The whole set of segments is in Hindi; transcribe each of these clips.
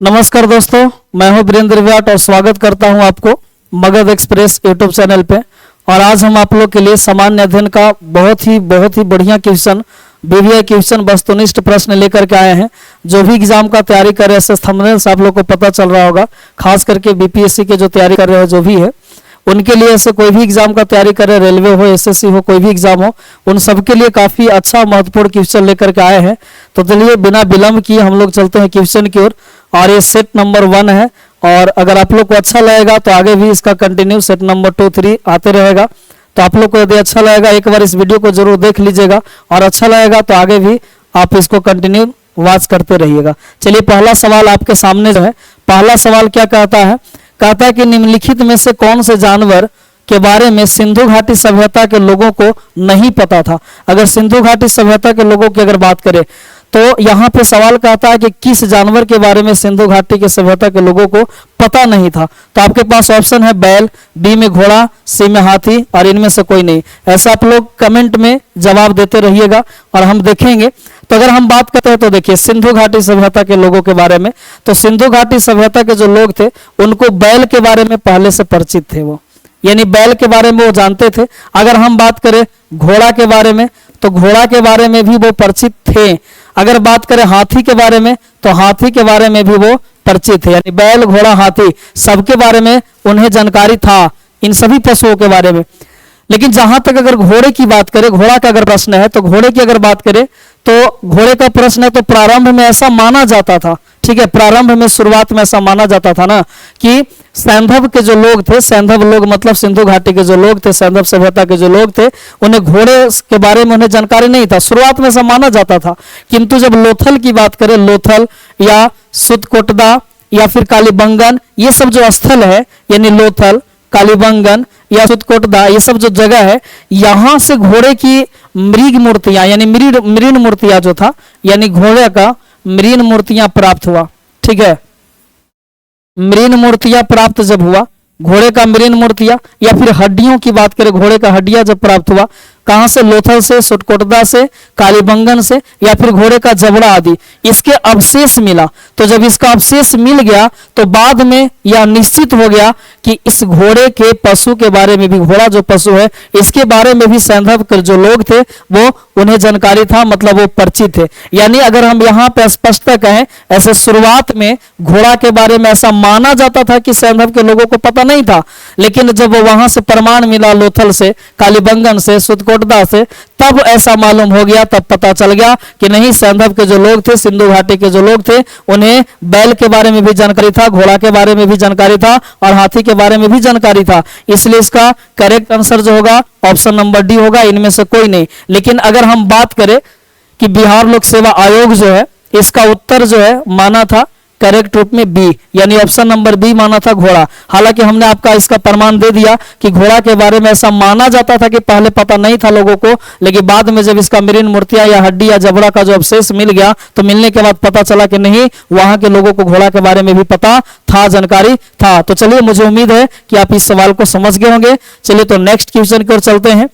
नमस्कार दोस्तों, मैं हूं वीरेंद्र व्याट और स्वागत करता हूं आपको मगध एक्सप्रेस यूट्यूब चैनल पे। और आज हम आप लोग के लिए सामान्य अध्ययन का बहुत ही बढ़िया क्वेश्चन बीवीआई क्वेश्चन वस्तुनिष्ठ प्रश्न लेकर के आए हैं। जो भी एग्जाम का तैयारी कर रहे हैं, थंबनेल से आप लोग को पता चल रहा होगा, खास करके बीपीएससी के जो तैयारी कर रहे हैं जो भी है उनके लिए, ऐसे कोई भी एग्जाम का तैयारी कर रहे हैं, रेलवे हो, एसएससी हो, कोई भी एग्जाम हो, उन सबके लिए काफी अच्छा महत्वपूर्ण क्वेश्चन लेकर के आए हैं। तो चलिए बिना विलंब किए हम लोग चलते हैं क्वेश्चन की ओर। और ये सेट नंबर 1 है, और अगर आप लोग को अच्छा लगेगा तो आगे भी इसका कंटिन्यू सेट नंबर 2, 3 आते रहेगा। तो आप लोग को यदि अच्छा लगेगा एक बार इस वीडियो को जरूर देख लीजिएगा, और अच्छा लगेगा तो आगे भी आप इसको कंटिन्यू वॉच करते रहिएगा। चलिए पहला सवाल आपके सामने जो है, पहला सवाल क्या कहता है, कहता है कि निम्नलिखित में से कौन से जानवर के बारे में सिंधु घाटी सभ्यता के लोगों को नहीं पता था। अगर सिंधु घाटी सभ्यता के लोगों की अगर बात करें तो यहाँ पे सवाल कहता है कि किस जानवर के बारे में सिंधु घाटी के सभ्यता के लोगों को पता नहीं था। तो आपके पास ऑप्शन है बैल, बी में घोड़ा, सी में हाथी, और इनमें से कोई नहीं। ऐसा आप लोग कमेंट में जवाब देते रहिएगा और हम देखेंगे। तो अगर हम बात करते हैं तो देखिए सिंधु घाटी सभ्यता के लोगों के बारे में, तो सिंधु घाटी सभ्यता के जो लोग थे उनको बैल के बारे में पहले से परिचित थे, वो यानी बैल के बारे में वो जानते थे। अगर हम बात करें घोड़ा के बारे में तो घोड़ा के बारे में भी वो परिचित थे। अगर बात करें हाथी के बारे में तो हाथी के बारे में भी वो परिचित है, यानी बैल, घोड़ा, हाथी सबके बारे में उन्हें जानकारी था, इन सभी पशुओं के बारे में। लेकिन जहां तक अगर घोड़े की बात करें, घोड़ा का अगर प्रश्न है तो घोड़े की अगर बात करें तो घोड़े का प्रश्न है तो प्रारंभ में ऐसा माना जाता था, ठीक है, प्रारंभ में शुरुआत में ऐसा माना जाता था ना कि सैंधव के जो लोग थे, सैंधव लोग मतलब सिंधु घाटी के जो लोग थे, सैंधव सभ्यता के जो लोग थे, उन्हें घोड़े के बारे में उन्हें जानकारी नहीं था, शुरुआत में ऐसा माना जाता था। किंतु जब लोथल की बात करें, लोथल या सुतकोटदा या फिर कालीबंगन, ये सब जो स्थल है यानी लोथल, कालीबंगन या सुतकोटदा, ये सब जो जगह है, यहां से घोड़े की मृग मूर्तियां यानी मृण मूर्तियां जो था, यानी घोड़े का मृण मूर्तियां प्राप्त हुआ, ठीक है। मृण मूर्तियां प्राप्त जब हुआ, घोड़े का मृण मूर्तियां या फिर हड्डियों की बात करें, घोड़े का हड्डियां जब प्राप्त हुआ, कहां से, लोथल से, सुटकोटदा से, कालीबंगन से, या फिर घोड़े का जबड़ा आदि, इसके अवशेष मिला। तो जब इसका अवशेष मिल गया तो बाद में यह निश्चित हो गया कि इस घोड़े के पशु के बारे में भी, घोड़ा जो पशु है इसके बारे में भी सैंधव के जो लोग थे वो उन्हें जानकारी था, मतलब वो परिचित थे। यानी अगर हम यहाँ पे स्पष्ट कहें, ऐसे शुरुआत में घोड़ा के बारे में ऐसा माना जाता था कि सैंधव के लोगों को पता नहीं था, लेकिन जब वहां से प्रमाण मिला लोथल से, कालीबंगन से, सुतकोटदा से, तब ऐसा मालूम हो गया, तब पता चल गया कि नहीं, सैंधव के जो लोग थे, सिंधु घाटी के जो लोग थे, उन्हें बैल के बारे में भी जानकारी था, घोड़ा के बारे में भी जानकारी था और हाथी के बारे में भी जानकारी था। इसलिए इसका करेक्ट आंसर जो होगा ऑप्शन नंबर डी होगा, इनमें से कोई नहीं। लेकिन अगर हम बात करें कि बिहार लोक सेवा आयोग जो है, इसका उत्तर जो है माना था करेक्ट रूप में बी, यानी ऑप्शन नंबर बी माना था घोड़ा। हालांकि हमने आपका इसका प्रमाण दे दिया कि घोड़ा के बारे में ऐसा माना जाता था कि पहले पता नहीं था लोगों को, लेकिन बाद में जब इसका मृण मूर्तियां या हड्डी या जबड़ा का जो अवशेष मिल गया तो मिलने के बाद पता चला कि नहीं, वहां के लोगों को घोड़ा के बारे में भी पता था, जानकारी था। तो चलिए, मुझे उम्मीद है कि आप इस सवाल को समझ गए होंगे। चलिए तो नेक्स्ट क्वेश्चन की ओर चलते हैं।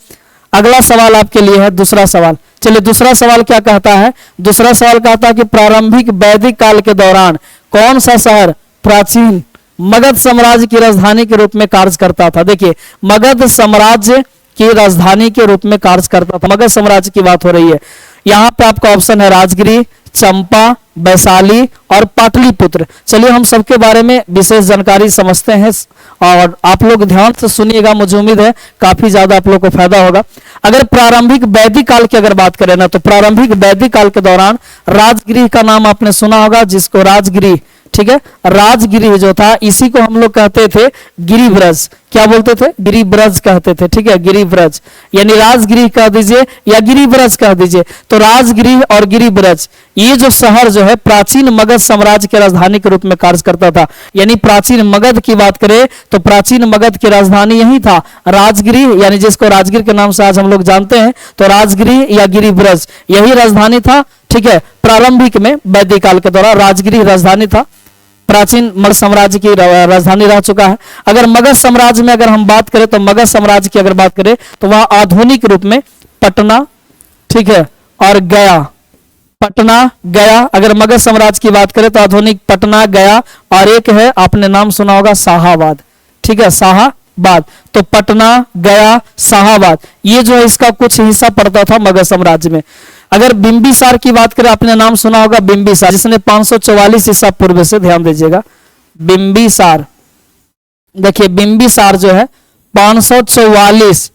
अगला सवाल आपके लिए है दूसरा सवाल। चलिए दूसरा सवाल क्या कहता है, दूसरा सवाल कहता है कि प्रारंभिक वैदिक काल के दौरान कौन सा शहर प्राचीन मगध साम्राज्य की राजधानी के रूप में कार्य करता था। देखिए, मगध साम्राज्य की राजधानी के रूप में कार्य करता था, मगध साम्राज्य की बात हो रही है। यहाँ पे आपका ऑप्शन है राजगिरी, चंपा, वैशाली और पाटलिपुत्र। चलिए हम सबके बारे में विशेष जानकारी समझते हैं और आप लोग ध्यान से सुनिएगा, मुझे उम्मीद है काफी ज्यादा आप लोग को फायदा होगा। अगर प्रारंभिक वैदिक काल की अगर बात करें ना, तो प्रारंभिक वैदिक काल के दौरान राजगिरी का नाम आपने सुना होगा, जिसको राजगिरी, ठीक है, राजगिरी जो था इसी को हम लोग कहते थे गिरिव्रज। क्या बोलते थे, गिरिव्रज कहते थे, ठीक है, गिरिव्रज, यानी राजगिरी कह दीजिए या गिरिव्रज कह दीजिए। तो राजगिरी और गिरिव्रज ये जो शहर जो है प्राचीन मगध साम्राज्य की राजधानी के रूप में कार्य करता था। यानी प्राचीन मगध की बात करें तो प्राचीन मगध की राजधानी यही था, राजगिरी, यानी जिसको राजगिर के नाम से आज हम लोग जानते हैं। तो राजगिरी या गिरिव्रज यही राजधानी था, ठीक है। प्रारंभिक में वैदिक काल के दौरान राजगिरी राजधानी था, प्राचीन मगध साम्राज्य की राजधानी रह चुका है। अगर मगध साम्राज्य में अगर हम बात करें तो मगध साम्राज्य की अगर बात करें तो वह आधुनिक रूप में पटना, ठीक है, और गया, पटना, गया। अगर मगध साम्राज्य की बात करें तो आधुनिक पटना, गया, और एक है आपने नाम सुना होगा शाहाबाद, ठीक है, शाहाबाद। तो पटना, गया, शाहाबाद, ये जो है इसका कुछ हिस्सा पड़ता था मगध साम्राज्य में। अगर बिंबिसार की बात करें, आपने नाम सुना होगा बिंबिसार, जिसने 544 ईसा पूर्व से, ध्यान दीजिएगा, बिंबिसार। देखिए बिंबिसार जो है 544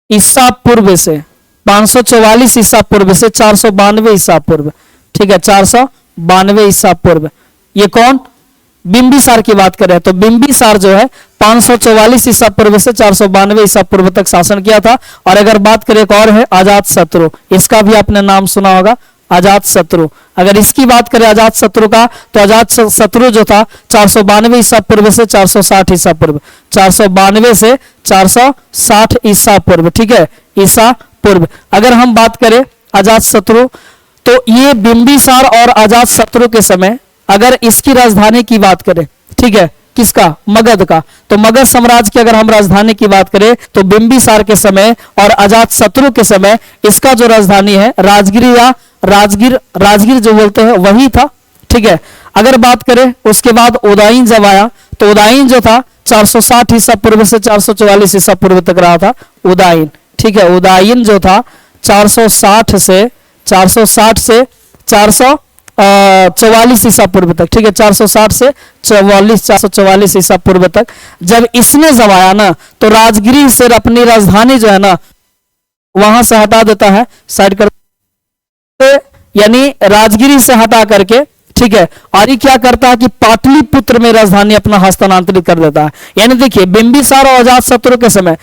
ईसा पूर्व से, 544 ईसा पूर्व से 492 ईसा पूर्व, ठीक है, 492 ईसा पूर्व। ये कौन? बिंबिसार की बात करें तो बिंबिसार जो है 544 ईसा पूर्व से 492 ईसा पूर्व तक शासन किया था। और अगर बात करें एक और है अजात शत्रु, इसका भी आपने नाम सुना होगा, अजात शत्रु। अगर इसकी बात करें अजात शत्रु का, तो अजात शत्रु जो था 492 ईसा पूर्व से 460 ईसा पूर्व, 492 से 460 ईसा पूर्व, ठीक है, ईसा पूर्व। अगर हम बात करें अजात शत्रु, तो ये बिंबिसार और अजात शत्रु के समय, अगर इसकी राजधानी की बात करें, ठीक है, किसका? मगध का। तो मगध साम्राज्य की अगर हम राजधानी की बात करें तो बिंबिसार के समय और अजात शत्रु के समय इसका जो राजधानी है राजगिर या राजगिर जो बोलते हैं वही था, ठीक है। अगर बात करें उसके बाद उदाईन जब आया, तो उदाईन जो था 460 ईसा पूर्व से 444 ईसा पूर्व तक रहा था उदाईन, ठीक है। उदाईन जो था 460 से 444 ईसा पूर्व तक, ठीक है, 460 से 444 ईसा पूर्व तक जब इसने जमाया ना, तो राजगिरी से अपनी राजधानी जो है ना वहां से हटा देता है, साइड कर, यानी राजगिरी से हटा करके, ठीक है, और ये क्या करता है कि पाटलिपुत्र में राजधानी अपना हस्तांतरित कर देता है। यानी देखिए बिंबिसार और अजात शत्रु के समय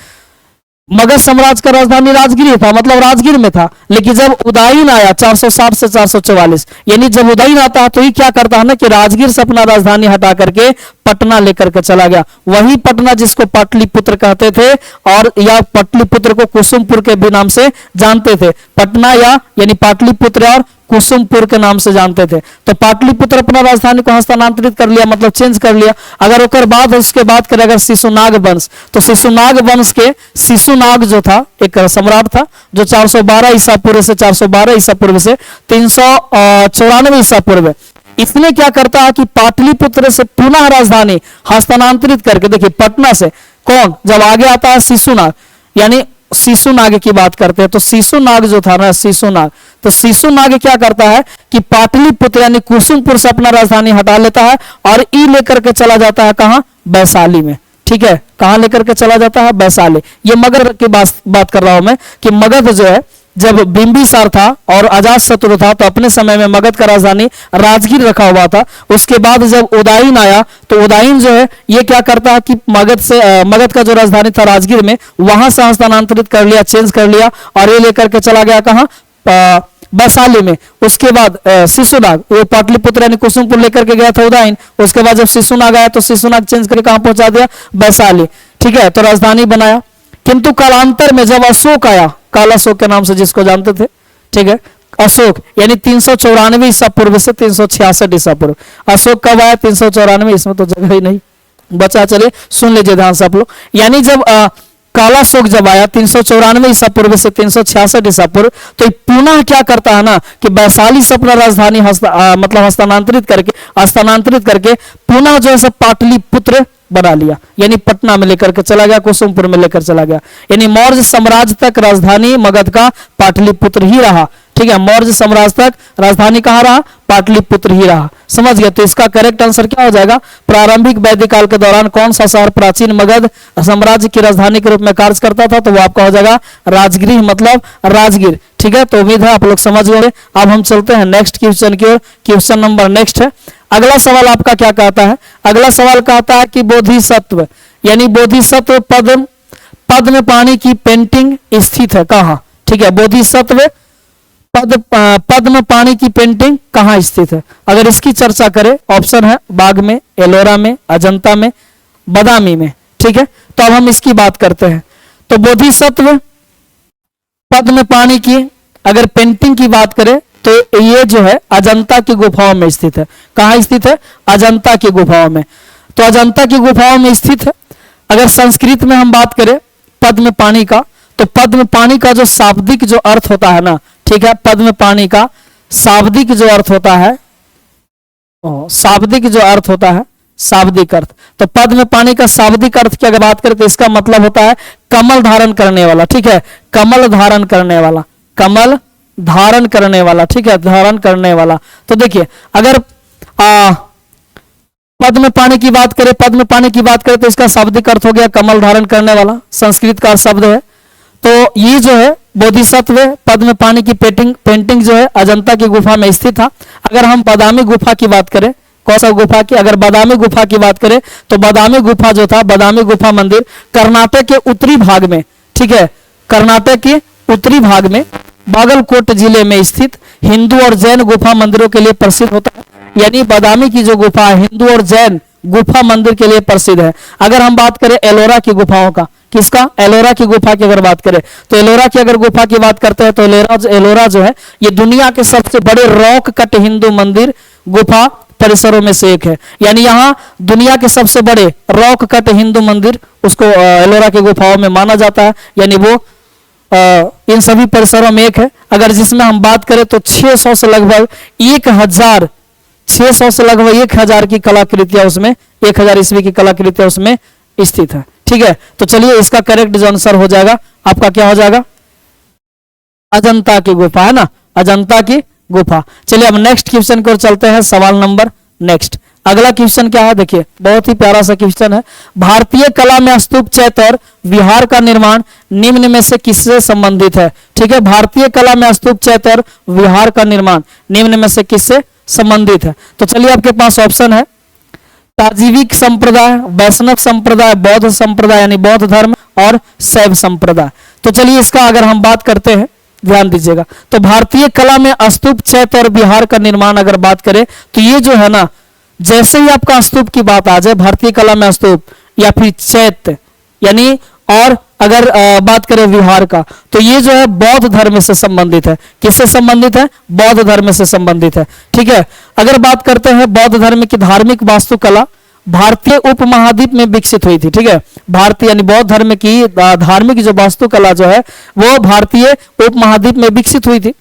मगध साम्राज्य का राजधानी राजगिर था, मतलब राजगिर में था। लेकिन जब उदाईन आया 460 से 444, यानी जब उदाईन आता है तो ये क्या करता है ना कि राजगिर से अपना राजधानी हटा करके पटना लेकर के चला गया। वही पटना जिसको पाटलिपुत्र कहते थे, और या पाटलिपुत्र को कुसुमपुर के भी नाम से जानते थे। पटना या यानी पाटलिपुत्र और कुसुमपुर के नाम से जानते थे। तो पाटलिपुत्र अपना राजधानी को हस्तांतरित कर लिया, मतलब चेंज कर लिया। अगर ओकर बाद उसके बाद करें अगर शिशुनाग वंश, तो शिशुनाग वंश के शिशुनाग जो था एक सम्राट था जो 412 ईसा पूर्व से 412 ईसा पूर्व से 394 ईसा पूर्व, इसने क्या करता है कि पाटलिपुत्र से पुनः राजधानी हस्तांतरित करके, देखिए पटना से कौन, जब आगे आता है शिशुनाग, यानी शिशुनाग की बात करते हैं, तो शिशुनाग जो था ना शिशुनाग, तो शिशुनाग क्या करता है कि पाटलिपुत्र यानी कुसुमपुर से अपना राजधानी हटा लेता है और ई लेकर के चला जाता है कहां? वैशाली में, ठीक है। कहां लेकर के चला जाता है? वैशाली। ये मगध की बात कर रहा हूं मैं कि मगध जो है जब बिंबिसार था और अजातशत्रु था तो अपने समय में मगध का राजधानी राजगिर रखा हुआ था। उसके बाद जब उदाईन आया तो उदाईन जो है ये क्या करता है कि मगध का जो राजधानी था राजगिर में, वहां से हस्तांतरित कर लिया, चेंज कर लिया और ये लेकर के चला गया कहां? वैशाली में। उसके बाद शिशुनाग, वो पाटलिपुत्र यानी कुसुमपुर लेकर के गया था उदाईन। उसके बाद जब शिशुनाग आया तो शिशुनाग चेंज करके कहां पहुंचा दिया? वैशाली, ठीक है। तो राजधानी बनाया। किंतु कालांतर में जब अशोक आया, काला अशोक के नाम से जिसको जानते थे, ठीक है, अशोक यानी 394 ईसा पूर्व से 366 ईसा पूर्व। अशोक कब आया? 394, इसमें तो जगह ही नहीं बचा। चलिए सुन लीजिए ध्यान से आप लोग। यानी जब काला शोक जब आया 394 ईसा पूर्व से 366 ईसा पूर्व, तो पुनः क्या करता है ना कि वैशाली से अपना राजधानी मतलब हस्तांतरित करके पुनः जो है पाटलिपुत्र बना लिया, यानी पटना में लेकर के चला गया, कुसुमपुर में लेकर चला गया। यानी मौर्य साम्राज्य तक राजधानी मगध का पाटलिपुत्र ही रहा, ठीक है। मौर्य साम्राज्य तक राजधानी कहां रहा? पाटलिपुत्र ही रहा। समझ गए? तो इसका करेक्ट आंसर क्या हो जाएगा? प्रारंभिक वैदिक काल के दौरान कौन सा शहर प्राचीन मगध साम्राज्य की राजधानी के रूप में कार्य करता था? तो वो आपका हो जाएगा राजगृह, मतलब राजगिर, ठीक है। तो उम्मीद है आप लोग समझ गए। अब हम चलते हैं नेक्स्ट क्वेश्चन की ओर। क्वेश्चन नंबर नेक्स्ट है। अगला सवाल आपका क्या कहता है? अगला सवाल कहता है कि बोधिसत्व यानी बोधिसत्व पद में पानी की पेंटिंग स्थित है कहां? ठीक है, बोधिसत्व पद में पानी की पेंटिंग कहां स्थित है? अगर इसकी चर्चा करें, ऑप्शन है बाग में, एलोरा में, अजंता में, बदामी में, ठीक है। तो अब हम इसकी बात करते हैं। तो बोधिसत्व पद में पानी की अगर पेंटिंग की बात करें तो ये जो है अजंता की गुफाओं में स्थित है। कहां स्थित है? अजंता की गुफाओं में। तो अजंता की गुफाओं में स्थित है। अगर संस्कृत में हम बात करें पद में पानी का, तो पद में पानी का जो शाब्दिक जो अर्थ होता है ना, ठीक है, पद में पानी का शाब्दिक जो अर्थ होता है, शाब्दिक जो अर्थ होता है, शाब्दिक अर्थ, तो पद में पानी का शाब्दिक अर्थ की अगर बात करें तो इसका मतलब होता है कमल धारण करने वाला, ठीक है, कमल धारण करने वाला, कमल धारण करने वाला, ठीक है, धारण करने वाला। तो देखिए अगर पद में पानी की बात करें, पद में पानी की बात करें तो इसका शाब्दिक अर्थ हो गया कमल धारण करने वाला, संस्कृत का शब्द है। तो ये जो है बोधिसत्व पद में पानी की पेंटिंग जो है अजंता की गुफा में स्थित था। अगर हम बादामी गुफा की बात करें, कौन सा गुफा की, अगर बादामी गुफा की बात करें तो बादामी गुफा जो था, बादामी गुफा मंदिर कर्नाटक के उत्तरी भाग में, ठीक है, कर्नाटक के उत्तरी भाग में बागलकोट जिले में स्थित हिंदू और जैन गुफा मंदिरों के लिए प्रसिद्ध होता है। यानी बादामी की जो गुफा है हिंदू और जैन गुफा मंदिर के लिए प्रसिद्ध है। अगर हम बात करें एलोरा की गुफाओं का, किसका, एलोरा की गुफा की अगर बात करें तो एलोरा की अगर गुफा की बात करते हैं तो एलोरा जो है ये दुनिया के सबसे बड़े रॉक कट हिंदू मंदिर गुफा परिसरों में से एक है। यानी यहाँ दुनिया के सबसे बड़े रॉक कट हिंदू मंदिर उसको एलोरा की गुफाओं में माना जाता है। यानी वो इन सभी परिसरों में एक है। अगर जिसमें हम बात करें तो 600 से लगभग 1000 की कलाकृतियां उसमें, 1000 ईस्वी की कलाकृतियां उसमें स्थित है, ठीक है। तो चलिए इसका करेक्ट जो आंसर हो जाएगा आपका क्या हो जाएगा, अजंता की गुफा, है ना, अजंता की गुफा। चलिए अब नेक्स्ट क्वेश्चन की ओर चलते हैं, सवाल नंबर नेक्स्ट। अगला क्वेश्चन क्या है, देखिए बहुत ही प्यारा सा क्वेश्चन है। भारतीय कला में स्तूप, चैत्य और विहार का निर्माण निम्न में से किससे संबंधित है, ठीक है। भारतीय कला में स्तूप, चैत्य और विहार का निर्माण निम्न में से किससे संबंधित है। तो चलिए आपके पास ऑप्शन है ताजीविक संप्रदाय, वैष्णव संप्रदाय, बौद्ध संप्रदाय यानी बौद्ध धर्म और शैव संप्रदाय। तो चलिए इसका अगर हम बात करते हैं, ध्यान दीजिएगा, तो भारतीय कला में स्तूप, चैत्य और विहार का निर्माण अगर बात करें तो ये जो है ना, जैसे ही आपका स्तूप की बात आ जाए, भारतीय कला में स्तूप या फिर चैत्य यानी, और अगर बात करें विहार का तो ये जो है बौद्ध धर्म से संबंधित है। किससे संबंधित है, बौद्ध धर्म से संबंधित है, ठीक है। अगर बात करते हैं बौद्ध धर्म की धार्मिक वास्तुकला भारतीय उपमहाद्वीप में विकसित हुई थी, ठीक है। भारतीय यानी बौद्ध धर्म की धार्मिक जो वास्तुकला जो है वो भारतीय उपमहाद्वीप में विकसित हुई थी।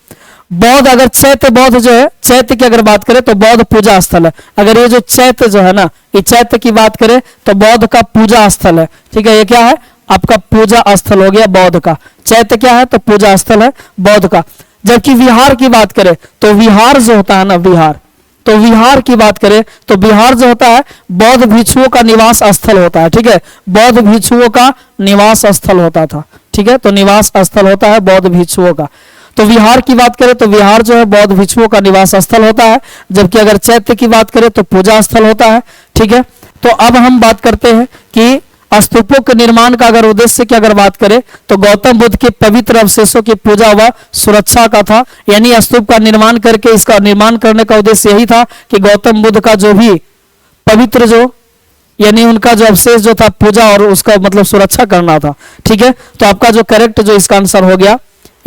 बौद्ध, अगर चैत्य बौद्ध जो है, चैत्य की अगर बात करें तो बौद्ध पूजा स्थल है। अगर ये जो चैत्य जो है ना, ये चैत्य की बात करें तो बौद्ध का पूजा स्थल है, ठीक है। ये क्या है, आपका पूजा स्थल हो गया बौद्ध का। चैत्य क्या है, तो पूजा स्थल है बौद्ध का। जबकि विहार की बात करें तो विहार जो होता है ना, विहार, तो विहार की बात करें तो विहार जो होता है बौद्ध भिक्षुओं का निवास स्थल होता है, ठीक है। बौद्ध भिक्षुओं का निवास स्थल होता था, ठीक है, तो निवास स्थल होता है बौद्ध भिक्षुओं का। तो विहार की बात करें तो विहार जो है बौद्ध भिक्षुओं का निवास स्थल होता है। जबकि अगर चैत्य की बात करें तो पूजा स्थल होता है, ठीक है। तो अब हम बात करते हैं कि स्तूपों के निर्माण का अगर उद्देश्य की अगर बात करें तो गौतम बुद्ध के पवित्र अवशेषों की पूजा व सुरक्षा का था। यानी स्तूप का निर्माण करके, इसका निर्माण करने का उद्देश्य यही था कि गौतम बुद्ध का जो भी पवित्र जो यानी उनका जो अवशेष जो था पूजा और उसका मतलब सुरक्षा करना था, ठीक है। तो आपका जो करेक्ट जो इसका आंसर हो गया,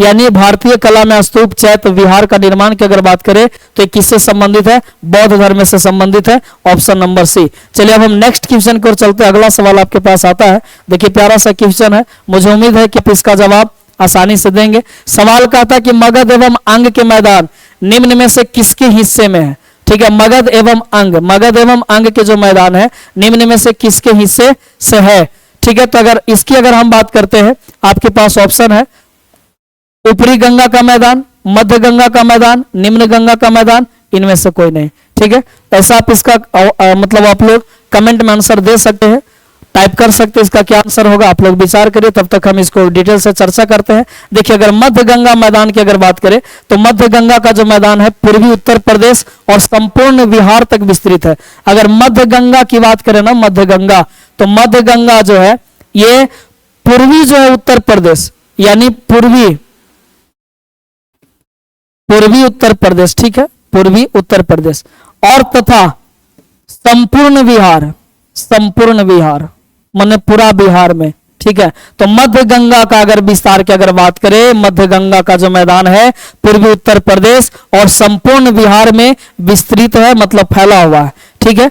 यानी भारतीय कला में स्तूप, चैत्य, विहार का निर्माण की अगर बात करें तो किससे संबंधित है, बौद्ध धर्म से संबंधित है, ऑप्शन नंबर सी। चलिए अब हम नेक्स्ट क्वेश्चन की ओर चलते हैं। अगला सवाल आपके पास आता है, देखिए प्यारा सा क्वेश्चन है, मुझे उम्मीद है कि आप इसका जवाब आसानी से देंगे। सवाल कहता है कि मगध एवं अंग के मैदान निम्न में से किसके हिस्से में है, ठीक है। मगध एवं अंग, मगध एवं अंग के जो मैदान है निम्न में से किसके हिस्से से है, ठीक है। तो अगर इसकी अगर हम बात करते हैं, आपके पास ऑप्शन है ऊपरी गंगा का मैदान, मध्य गंगा का मैदान, निम्न गंगा का मैदान, इनमें से कोई नहीं, ठीक है। ऐसा आप इसका मतलब आप लोग कमेंट में आंसर दे सकते हैं, टाइप कर सकते हैं, इसका क्या आंसर होगा आप लोग विचार करिए, तब तक हम इसको डिटेल से चर्चा करते हैं। देखिए अगर मध्य गंगा मैदान की अगर बात करें तो मध्य गंगा का जो मैदान है पूर्वी उत्तर प्रदेश और संपूर्ण बिहार तक विस्तृत है। अगर मध्य गंगा की बात करें ना, मध्य गंगा, तो मध्य गंगा जो है ये पूर्वी जो है उत्तर प्रदेश यानी पूर्वी उत्तर प्रदेश, ठीक है, पूर्वी उत्तर प्रदेश और तथा संपूर्ण बिहार माने पूरा बिहार में, ठीक है। तो मध्य गंगा का अगर विस्तार की अगर बात करें, मध्य गंगा का जो मैदान है पूर्वी उत्तर प्रदेश और संपूर्ण बिहार में विस्तृत है, मतलब फैला हुआ है, ठीक है।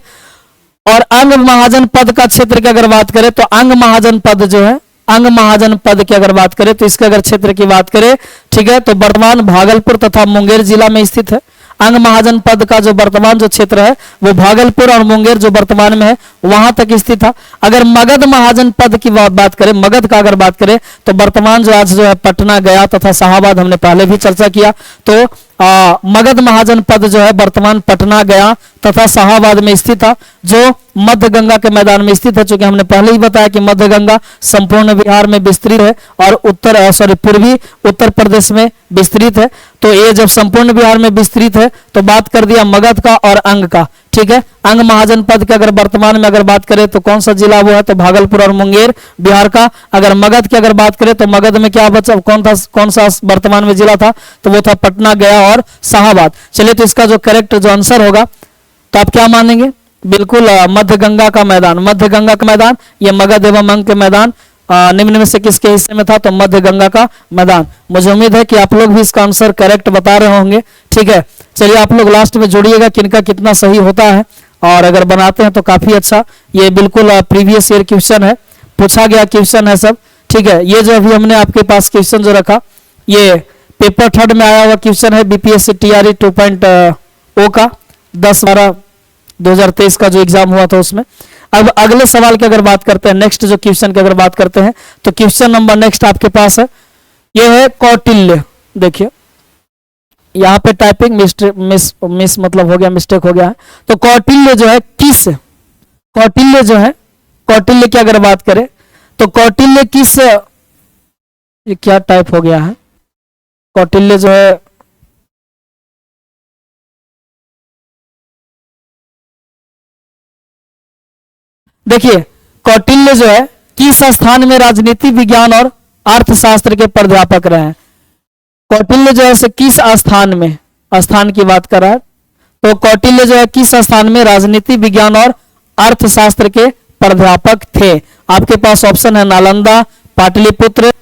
और अंग महाजन पद का क्षेत्र की अगर बात करें तो अंग महाजन पद जो है, अंग महाजन पद की अगर बात करें तो इसके अगर क्षेत्र की बात करें, ठीक है, तो वर्तमान भागलपुर तथा मुंगेर जिला में स्थित है। अंग महाजन पद का जो वर्तमान जो क्षेत्र है वो भागलपुर और मुंगेर जो वर्तमान में है वहां तक स्थित था। अगर मगध महाजन पद की बात करें, मगध का अगर बात करें तो वर्तमान जो आज जो है पटना, गया तथा शाहाबाद, हमने पहले भी चर्चा किया। तो मगध महाजन पद जो है वर्तमान पटना, गया तथा शाहाबाद में स्थित था, जो मध्य गंगा के मैदान में स्थित है। चूंकि हमने पहले ही बताया कि मध्य गंगा संपूर्ण बिहार में विस्तृत है और पूर्वी उत्तर प्रदेश में विस्तृत है। तो ये जब संपूर्ण बिहार में विस्तृत है तो बात कर दिया मगध का और अंग का, ठीक है। अंग महाजन पद की अगर वर्तमान में अगर बात करें तो कौन सा जिला वो है, तो भागलपुर और मुंगेर बिहार का। अगर मगध की अगर बात करें तो मगध में क्या बचा, कौन सा वर्तमान में जिला था, तो वो था पटना, गया और शाहाबाद। चलिए, तो इसका जो करेक्ट जो आंसर होगा तो आप क्या मानेंगे, बिल्कुल मध्य गंगा का मैदान। मध्य गंगा का मैदान ये मगध एवं अंग के मैदान निम्न में से किसके हिस्से में था, तो मध्य गंगा का मैदान। मुझे उम्मीद है कि आप लोग भी इसका आंसर करेक्ट बता रहे होंगे, ठीक है। चलिए, आप लोग लास्ट में जोड़िएगा किनका कितना सही होता है, और अगर बनाते हैं तो काफी अच्छा। ये बिल्कुल प्रीवियस ईयर क्वेश्चन है, पूछा गया क्वेश्चन है सब, ठीक है। ये जो अभी हमने आपके पास क्वेश्चन जो रखा ये पेपर 3 में आया हुआ क्वेश्चन है बीपीएससी टीआरई 2.0 का 10/12/2023 का जो एग्जाम हुआ था उसमें। अब अगले सवाल की अगर बात करते हैं, नेक्स्ट जो क्वेश्चन की अगर बात करते हैं तो क्वेश्चन नंबर नेक्स्ट आपके पास है, ये है कौटिल्य। देखिए यहाँ पे टाइपिंग मिस मतलब हो गया, मिस्टेक हो गया है। तो कौटिल्य जो है कौटिल्य की अगर बात करें तो कौटिल्य किस, ये क्या टाइप हो गया है, कौटिल्य जो है देखिए कौटिल्य जो है किस स्थान में राजनीति विज्ञान और अर्थशास्त्र के प्राध्यापक रहे हैं। कौटिल्य जो है किस स्थान में, स्थान की बात कर रहा है, तो कौटिल्य जो है किस स्थान में राजनीति विज्ञान और अर्थशास्त्र के प्राध्यापक थे। आपके पास ऑप्शन है नालंदा, पाटलिपुत्र,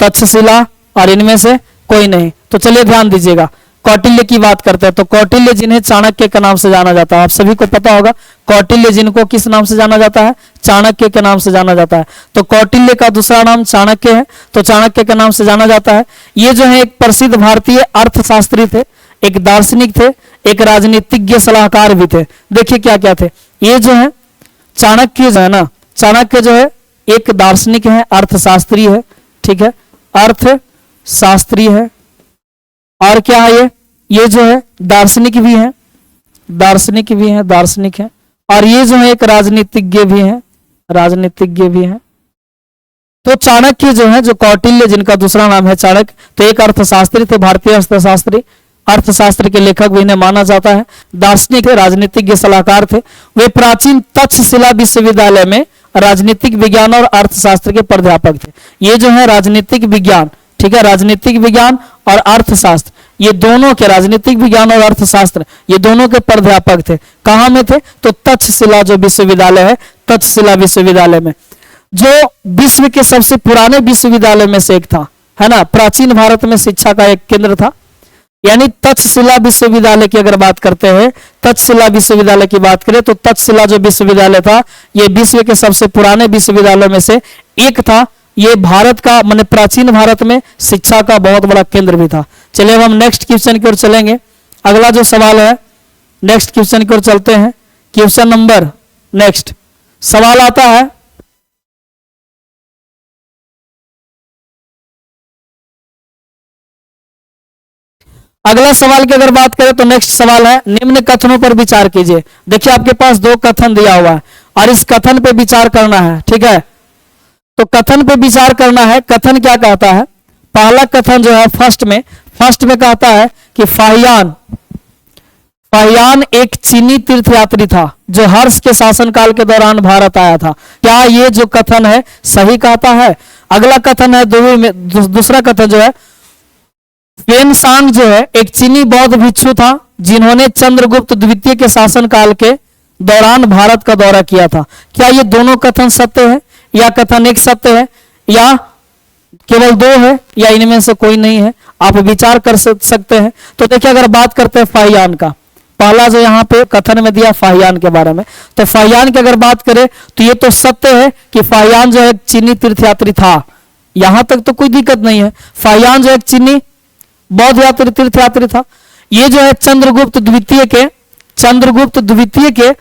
तक्षशिला और इनमें से कोई नहीं। तो चलिए ध्यान दीजिएगा, कौटिल्य की बात करते हैं तो कौटिल्य जिन्हें चाणक्य के नाम से जाना जाता है, आप सभी को पता होगा कौटिल्य जिनको किस नाम से जाना जाता है, चाणक्य के नाम से जाना जाता है। तो कौटिल्य का दूसरा नाम चाणक्य है, तो चाणक्य के नाम से जाना जाता है। ये जो है एक प्रसिद्ध भारतीय अर्थशास्त्री थे, एक दार्शनिक थे, एक राजनीतिज्ञ सलाहकार भी थे। देखिए क्या क्या थे ये जो है, चाणक्य जो है ना, चाणक्य जो है एक दार्शनिक है, अर्थशास्त्री है, ठीक है, अर्थशास्त्री है, और क्या है ये जो है दार्शनिक भी है, दार्शनिक है, और ये जो है एक राजनीतिज्ञ भी है, तो चाणक्य जो है, जो कौटिल्य जिनका दूसरा नाम है चाणक्य, तो एक अर्थशास्त्री थे, भारतीय अर्थशास्त्री, अर्थशास्त्र के लेखक भी इन्हें माना जाता है, दार्शनिक थे, राजनीतिज्ञ सलाहकार थे। वे प्राचीन तक्षशिला विश्वविद्यालय में राजनीतिक विज्ञान और अर्थशास्त्र के प्राध्यापक थे। ये जो है राजनीतिक विज्ञान, ठीक है, राजनीतिक विज्ञान और अर्थशास्त्र, ये दोनों के, राजनीतिक विज्ञान और अर्थशास्त्र ये दोनों के प्राध्यापक थे। कहां में थे, तो तक्षशिला जो विश्वविद्यालय है, तक्षशिला विश्वविद्यालय में, जो विश्व के सबसे पुराने विश्वविद्यालय में से एक था, है ना, प्राचीन भारत में शिक्षा का एक केंद्र था। यानी तक्षशिला विश्वविद्यालय की अगर बात करते हैं, तक्षशिला विश्वविद्यालय की बात करें तो तक्षशिला जो विश्वविद्यालय था ये विश्व के सबसे पुराने विश्वविद्यालयों में से एक था। ये भारत का, माने प्राचीन भारत में शिक्षा का बहुत बड़ा केंद्र भी था। चलिए अब हम नेक्स्ट क्वेश्चन की ओर चलेंगे। अगला जो सवाल है, नेक्स्ट क्वेश्चन की ओर चलते हैं। क्वेश्चन नंबर नेक्स्ट सवाल आता है, अगला सवाल की अगर बात करें तो नेक्स्ट सवाल है, निम्न कथनों पर विचार कीजिए। देखिए आपके पास 2 कथन दिया हुआ है और इस कथन पे विचार करना है, ठीक है। तो कथन पे विचार करना है। कथन क्या कहता है, पहला कथन जो है फर्स्ट में कहता है कि फाहियान एक चीनी तीर्थयात्री था जो हर्ष के शासनकाल के दौरान भारत आया था। क्या ये जो कथन है सही कहता है। अगला कथन है, दूसरा कथन जो है, फेनसांग जो है एक चीनी बौद्ध भिक्षु था जिन्होंने चंद्रगुप्त द्वितीय के शासनकाल के दौरान भारत का दौरा किया था। क्या ये दोनों कथन सत्य है, या कथन एक सत्य है, या केवल 2 है, या इनमें से कोई नहीं है। आप विचार कर सकते हैं। तो देखिए अगर बात करते हैं फाहियान का, पहला जो यहाँ पे कथन में दिया फाहियान के बारे में, तो फाहियान की अगर बात करें तो ये तो सत्य है कि फाहियान जो है चीनी तीर्थयात्री था, यहां तक तो कोई दिक्कत नहीं है। फाहियान जो एक चीनी बौद्ध यात्री तीर्थयात्री था, ये जो है चंद्रगुप्त द्वितीय के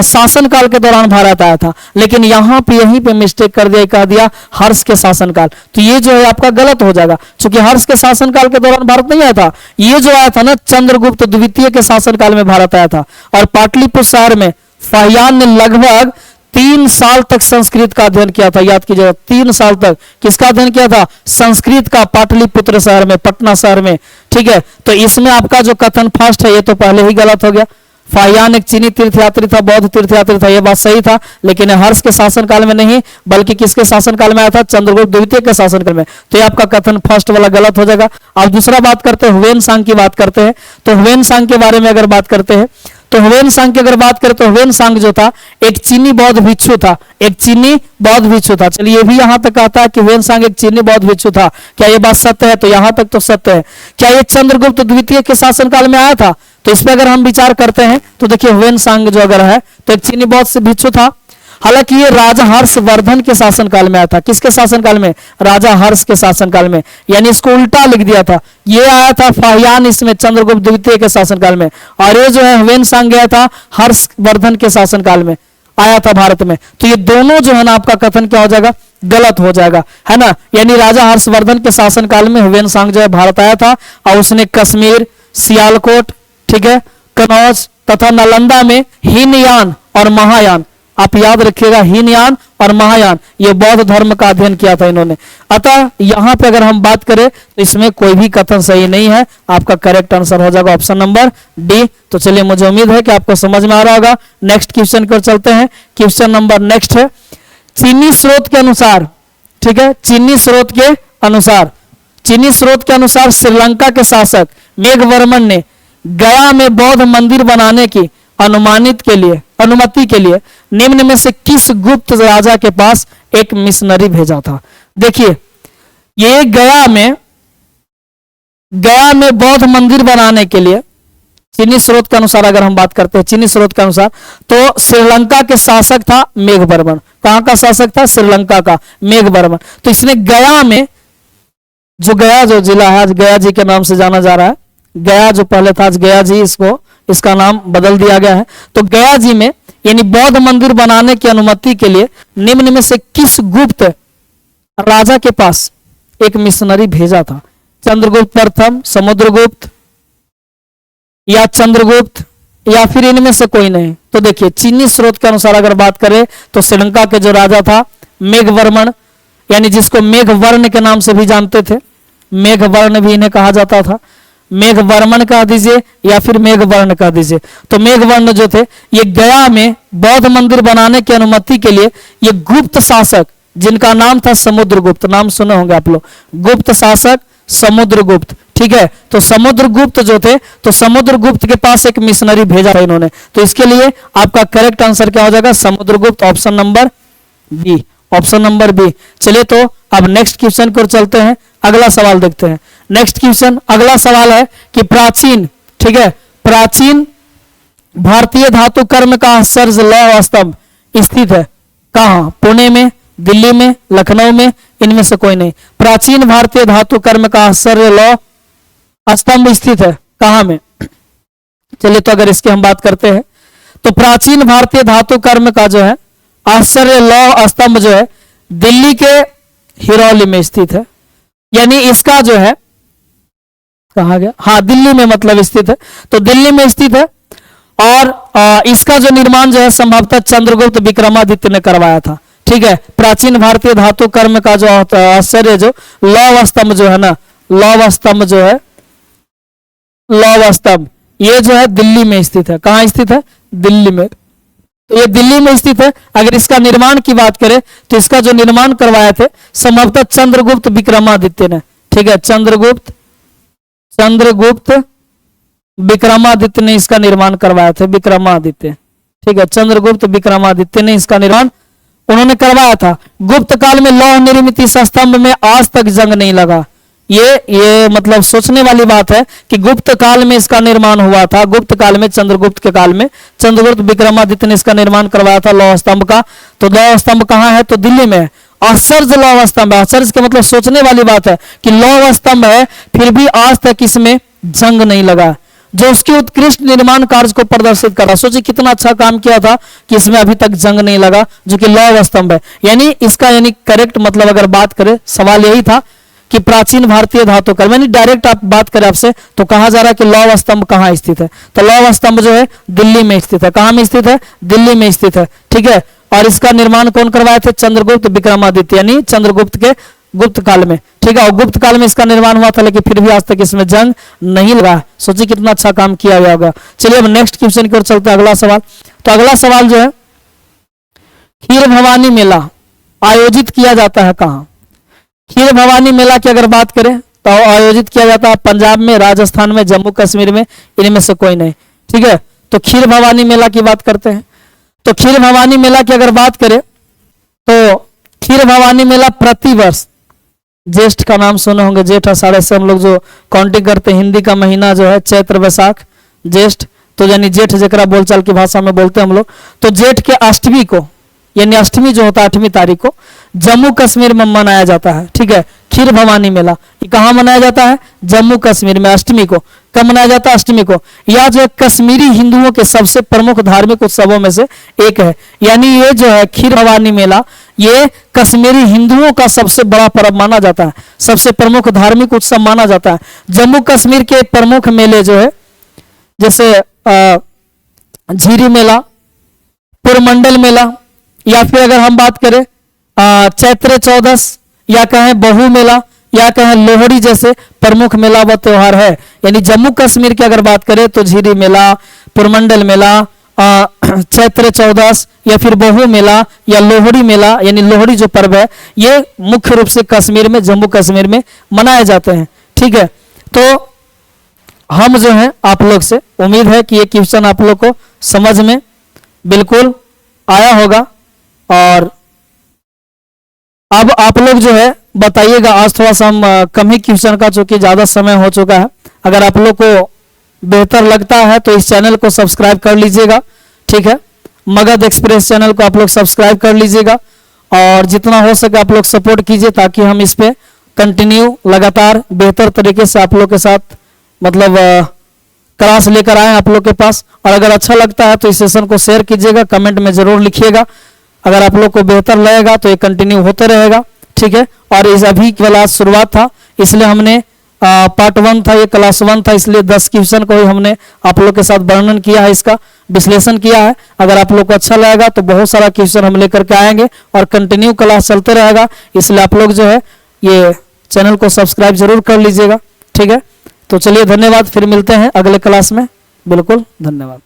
शासनकाल के दौरान भारत आया था। लेकिन यहां पे यहीं पे मिस्टेक कर दिया, कह दिया हर्ष के शासनकाल, तो ये जो है आपका गलत हो जाएगा, क्योंकि हर्ष के शासनकाल के दौरान भारत नहीं आया था। ये जो आया था ना चंद्रगुप्त द्वितीय के शासनकाल में भारत आया था। और पाटलिपुत्र शहर में फाहियान ने लगभग 3 साल तक संस्कृत का अध्ययन किया था। याद कीजिएगा, 3 साल तक किसका अध्ययन किया था? संस्कृत का, पाटलिपुत्र शहर में, पटना शहर में। ठीक है, तो इसमें आपका जो कथन फर्स्ट है ये तो पहले ही गलत हो गया। फाहियान एक चीनी तीर्थयात्री था, बौद्ध तीर्थयात्री था, ये बात सही था, लेकिन हर्ष के शासनकाल में नहीं, बल्कि किसके शासनकाल में आया था? चंद्रगुप्त द्वितीय के शासनकाल में। तो ये आपका कथन फर्स्ट वाला गलत हो जाएगा। अब दूसरा बात करते हैं, ह्वेनसांग की बात करते हैं। तो ह्वेनसांग के बारे में अगर बात करते हैं तो ह्वेनसांग की अगर बात करें तो ह्वेनसांग जो था एक चीनी बौद्ध भिक्षु था, एक चीनी बौद्ध भिक्षु था। चलिए ये भी यहां तक आता है कि ह्वेनसांग एक चीनी बौद्ध भिक्षु था। क्या ये बात सत्य है? तो यहां तक तो सत्य है। क्या ये चंद्रगुप्त द्वितीय के शासनकाल में आया था? तो इस पर अगर हम विचार करते हैं तो देखिए ह्वेनसांग जो अगर है तो एक चीनी बौद्ध से भिक्षु था। हालांकि ये राजा हर्षवर्धन के शासनकाल में आया था। किसके शासनकाल में? राजा हर्ष के शासनकाल में, यानी इसको उल्टा लिख दिया था। ये आया था फाहियान इसमें चंद्रगुप्त द्वितीय के शासनकाल में, और ये जो है ह्वेनसांग गया था हर्षवर्धन के शासनकाल में, आया था भारत में। तो ये दोनों जो है ना आपका कथन क्या हो जाएगा? गलत हो जाएगा, है ना। यानी राजा हर्षवर्धन के शासनकाल में ह्वेनसांग जो है भारत आया था, और उसने कश्मीर, सियालकोट, ठीक है, कनौज तथा नालंदा में हीनयान और महायान, आप याद रखिएगा, हीनयान और महायान, ये बौद्ध धर्म का अध्ययन किया था इन्होंने। अतः यहां पे अगर हम बात करें तो इसमें कोई भी कथन सही नहीं है। आपका करेक्ट आंसर हो जाएगा ऑप्शन नंबर डी। तो चलिए, मुझे उम्मीद है कि आपको समझ में आ रहा होगा। नेक्स्ट क्वेश्चन की ओर चलते हैं। क्वेश्चन नंबर नेक्स्ट है, चीनी स्रोत के अनुसार, ठीक है, चीनी स्रोत के अनुसार श्रीलंका के शासक मेघवर्मन ने गया में बौद्ध मंदिर बनाने की अनुमति के लिए निम्न में से किस गुप्त राजा के पास एक मिशनरी भेजा था? देखिए, ये गया में बौद्ध मंदिर बनाने के लिए चीनी स्रोत के अनुसार अगर हम बात करते हैं, चीनी स्रोत के अनुसार तो श्रीलंका के शासक था मेघवर्मन। कहां का शासक था? श्रीलंका का मेघवर्मन। तो इसने गया में, गया जो जिला है आज गया जी के नाम से जाना जा रहा है, गया जो पहले था आज गया जी, इसका नाम बदल दिया गया है। तो गया जी में यानी बौद्ध मंदिर बनाने की अनुमति के लिए निम्न में से किस गुप्त राजा के पास एक मिशनरी भेजा था? चंद्रगुप्त प्रथम, समुद्रगुप्त या चंद्रगुप्त, या फिर इनमें से कोई नहीं? तो देखिए, चीनी स्रोत के अनुसार अगर बात करें तो श्रीलंका के जो राजा था मेघवर्मन, यानी जिसको मेघवर्ण के नाम से भी जानते थे, मेघवर्ण भी इन्हें कहा जाता था, मेघवर्मन कह दीजिए या फिर मेघवर्ण कह दीजिए। तो मेघवर्ण जो थे ये गया में बौद्ध मंदिर बनाने की अनुमति के लिए ये गुप्त शासक, जिनका नाम था समुद्रगुप्त, नाम सुने होंगे आप लोग, गुप्त शासक समुद्रगुप्त, ठीक है। तो समुद्रगुप्त जो थे, तो समुद्रगुप्त के पास एक मिशनरी भेजा था इन्होंने। तो इसके लिए आपका करेक्ट आंसर क्या हो जाएगा? Samudragupta, option number B, option number B. चलिए, तो अब नेक्स्ट क्वेश्चन को चलते हैं, अगला सवाल देखते हैं। नेक्स्ट क्वेश्चन, अगला सवाल है कि प्राचीन, ठीक है, प्राचीन भारतीय धातु कर्म का आश्चर्य लौह स्तंभ स्थित है कहां? पुणे में, दिल्ली में, लखनऊ में, इनमें से कोई नहीं। प्राचीन भारतीय धातु कर्म का आश्चर्य लौह स्तंभ स्थित है कहां में? चलिए, तो अगर इसकी हम बात करते हैं तो प्राचीन भारतीय धातु कर्म का जो है आश्चर्य लौह स्तंभ जो है दिल्ली के हिरौली में स्थित है। यानी इसका जो है कहा गया, हाँ, दिल्ली में मतलब स्थित है। तो दिल्ली में स्थित है, और इसका जो निर्माण जो है संभवतः चंद्रगुप्त विक्रमादित्य ने करवाया था, ठीक है। प्राचीन भारतीय धातु कर्म का जो आश्चर्य जो लौह स्तंभ जो है ना, लौह स्तंभ जो है, लौह स्तंभ ये जो है दिल्ली में स्थित है। कहां स्थित है? दिल्ली में। तो ये दिल्ली में स्थित है। अगर इसका निर्माण की बात करें तो इसका जो निर्माण करवाए थे संभवतः चंद्रगुप्त विक्रमादित्य ने, ठीक है, चंद्रगुप्त विक्रमादित्य ने इसका निर्माण करवाया था, विक्रमादित्य, ठीक है, चंद्रगुप्त विक्रमादित्य ने इसका निर्माण उन्होंने करवाया था। गुप्त काल में लौह निर्मित इस स्तंभ में आज तक जंग नहीं लगा। ये मतलब सोचने वाली बात है कि गुप्त काल में इसका निर्माण हुआ था, गुप्त काल में, चंद्रगुप्त के काल में चंद्रगुप्त विक्रमादित्य ने इसका निर्माण करवाया था लौह स्तंभ का। तो लौह स्तंभ कहां है? तो दिल्ली में है। आश्चर्य लौह स्तंभ है। आश्चर्य का मतलब सोचने वाली बात है कि लौह स्तंभ है फिर भी आज तक इसमें जंग नहीं लगा, जो उसके उत्कृष्ट निर्माण कार्य को प्रदर्शित कर रहा। सोचिए कितना अच्छा काम किया था कि इसमें अभी तक जंग नहीं लगा, जो कि लौह स्तंभ है। यानी इसका यानी करेक्ट मतलब अगर बात करें, सवाल यही था कि प्राचीन भारतीय धातु कर्म, यानी डायरेक्ट आप बात करें आपसे तो कहा जा रहा है कि लौह स्तंभ कहाँ स्थित है, तो लौह स्तंभ जो है दिल्ली में स्थित है। कहाँ में स्थित है? दिल्ली में स्थित है, ठीक है। और इसका निर्माण कौन करवाए थे? चंद्रगुप्त विक्रमादित्य, यानी चंद्रगुप्त के गुप्त काल में, ठीक है। और गुप्त काल में इसका निर्माण हुआ था, लेकिन फिर भी आज तक इसमें जंग नहीं लगा। सोचिए कितना अच्छा काम किया गया होगा। चलिए अब नेक्स्ट क्वेश्चन की ओर चलते हैं, अगला सवाल। तो अगला सवाल जो है, खीर भवानी मेला आयोजित किया जाता है कहाँ? खीर भवानी मेला की अगर बात करें तो आयोजित किया जाता है पंजाब में, राजस्थान में, जम्मू कश्मीर में, इनमें से कोई नहीं, ठीक है। तो खीर भवानी मेला की बात करते हैं। तो खीर भवानी मेला की अगर बात करें तो खीर भवानी मेला प्रतिवर्ष, ज्येष्ठ का नाम सुने होंगे, जेठ आषाढ़ से हम लोग जो काउंटिंग करते हैं, हिंदी का महीना जो है चैत्र वैशाख ज्येष्ठ, तो यानी जेठ जकरा बोलचाल की भाषा में बोलते हैं हम लोग। तो जेठ के अष्टमी को, यानी अष्टमी जो होता है 8वीं तारीख को, जम्मू कश्मीर में मनाया जाता है, ठीक है। खीर भवानी मेला ये कहाँ मनाया जाता है? जम्मू कश्मीर में, अष्टमी को। कब मनाया जाता है? अष्टमी को। यह जो है कश्मीरी हिंदुओं के सबसे प्रमुख धार्मिक उत्सवों में से एक है। यानी ये जो है खीर भवानी मेला, ये कश्मीरी हिंदुओं का सबसे बड़ा पर्व माना जाता है, सबसे प्रमुख धार्मिक उत्सव माना जाता है। जम्मू कश्मीर के प्रमुख मेले जो है, जैसे झीरी मेला, पुरमंडल मेला, या फिर अगर हम बात करें चैत्र चौदस, या कहें बहु मेला, या कहें लोहड़ी जैसे प्रमुख मेला व त्योहार है। यानी जम्मू कश्मीर की अगर बात करें तो झीरी मेला, पुरमंडल मेला, चैत्र चौदस, या फिर बहु मेला, या लोहड़ी मेला, यानी लोहड़ी जो पर्व है, ये मुख्य रूप से कश्मीर में, जम्मू कश्मीर में मनाए जाते हैं, ठीक है। तो हम जो है आप लोग से उम्मीद है कि ये क्वेश्चन आप लोग को समझ में बिल्कुल आया होगा। और अब आप लोग जो है बताइएगा, आज थोड़ा सा हम कम ही क्वेश्चन का, चूंकि ज्यादा समय हो चुका है, अगर आप लोग को बेहतर लगता है तो इस चैनल को सब्सक्राइब कर लीजिएगा, ठीक है। मगध एक्सप्रेस चैनल को आप लोग सब्सक्राइब कर लीजिएगा, और जितना हो सके आप लोग सपोर्ट कीजिए, ताकि हम इस पे कंटिन्यू लगातार बेहतर तरीके से आप लोग के साथ मतलब क्लास लेकर आए आप लोग के पास। और अगर अच्छा लगता है तो इस सेशन को शेयर कीजिएगा, कमेंट में जरूर लिखिएगा। अगर आप लोग को बेहतर लगेगा तो ये कंटिन्यू होते रहेगा, ठीक है। और इस अभी क्लास शुरुआत था, इसलिए हमने पार्ट 1 था, ये क्लास 1 था, इसलिए 10 क्वेश्चन को ही हमने आप लोग के साथ वर्णन किया है, इसका विश्लेषण किया है। अगर आप लोग को अच्छा लगेगा तो बहुत सारा क्वेश्चन हम लेकर के आएंगे और कंटिन्यू क्लास चलते रहेगा, इसलिए आप लोग जो है ये चैनल को सब्सक्राइब जरूर कर लीजिएगा, ठीक है। तो चलिए धन्यवाद, फिर मिलते हैं अगले क्लास में, बिल्कुल धन्यवाद।